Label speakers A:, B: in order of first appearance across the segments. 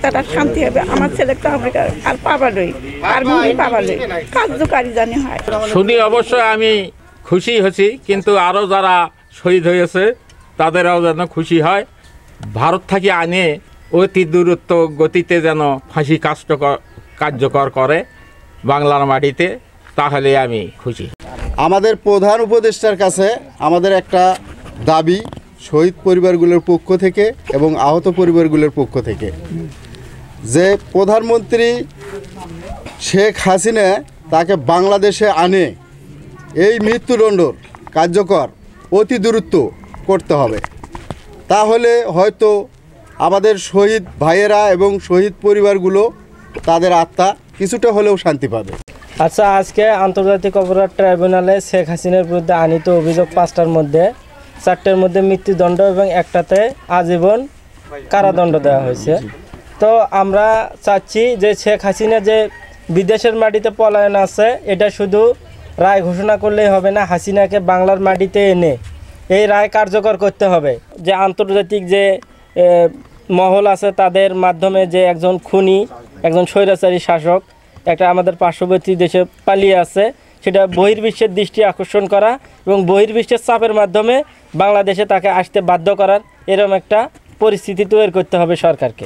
A: তারা শান্তি হবে। আমার ছেলে তো আমাকে আর পাবালই, আর মুড়ি পাবালই, কার্যকারী জানি হয়।
B: শুনি অবশ্যই আমি খুশি হয়েছি, কিন্তু আরও যারা শহীদ হয়েছে তাদেরও যেন খুশি হয়। ভারত থেকে আনে অতি দূরত্ব গতিতে যেন ফাঁসি কার্যকর করে বাংলার মাটিতে, তাহলে আমি খুশি।
C: আমাদের প্রধান উপদেষ্টার কাছে আমাদের একটা দাবি, শহীদ পরিবারগুলোর পক্ষ থেকে এবং আহত পরিবারগুলোর পক্ষ থেকে, যে প্রধানমন্ত্রী শেখ হাসিনা তাকে বাংলাদেশে আনে এই মৃত্যুদণ্ড কার্যকর অতি দ্রুত করতে হবে। তাহলে হয়তো আমাদের শহীদ ভাইয়েরা এবং শহীদ পরিবারগুলো তাদের আত্মা কিছুটা হলেও শান্তি পাবে।
D: আচ্ছা, আজকে আন্তর্জাতিক অপরাধ ট্রাইব্যুনালে শেখ হাসিনার বিরুদ্ধে আনিত অভিযোগ 5টার মধ্যে 4টের মধ্যে মৃত্যুদণ্ড এবং একটাতে আজীবন কারাদণ্ড দেওয়া হয়েছে। তো আমরা চাচ্ছি যে শেখ হাসিনা যে বিদেশের মাটিতে পলায়ন আছে, এটা শুধু রায় ঘোষণা করলেই হবে না, হাসিনাকে বাংলার মাটিতে এনে এই রায় কার্যকর করতে হবে। যে আন্তর্জাতিক যে মহল আছে তাদের মাধ্যমে যে একজন খুনি, একজন স্বৈরাচারী শাসক একটা আমাদের পার্শ্ববর্তী দেশে পালিয়ে আছে, সেটা বহির্বিশ্বের দৃষ্টি আকর্ষণ করা এবং বহির্বিশ্বের চাপের মাধ্যমে বাংলাদেশে তাকে আসতে বাধ্য করার এরকম একটা পরিস্থিতি তৈরি করতে হবে সরকারকে।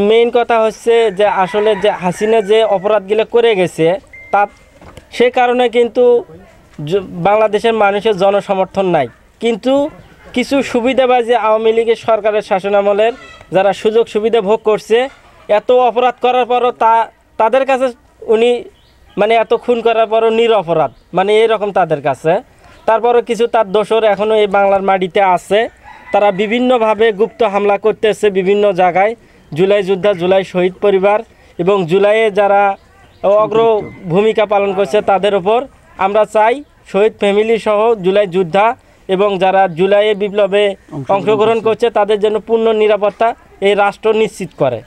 D: মেইন কথা হচ্ছে যে আসলে যে হাসিনা যে অপরাধগুলো করে গেছে তা সে কারণে কিন্তু বাংলাদেশের মানুষের জনসমর্থন নাই, কিন্তু কিছু সুবিধাবাজী আওয়ামী লীগের সরকারের শাসনামলের যারা সুযোগ সুবিধা ভোগ করছে, এত অপরাধ করার পরও তাদের কাছে উনি মানে এত খুন করার পরও নিরপরাধ, মানে এরকম তাদের কাছে। তারপরও কিছু তার দোসর এখনও এই বাংলার মাটিতে আছে, তারা বিভিন্নভাবে গুপ্ত হামলা করতেছে বিভিন্ন জায়গায়। জুলাই যোদ্ধা, জুলাই শহীদ পরিবার এবং জুলাইয়ে যারা অগ্র ভূমিকা পালন করছে তাদের ওপর আমরা চাই শহীদ ফ্যামিলি সহ জুলাই যোদ্ধা এবং যারা জুলাইয়ে বিপ্লবে অংশগ্রহণ করছে তাদের জন্য পূর্ণ নিরাপত্তা এই রাষ্ট্র নিশ্চিত করে।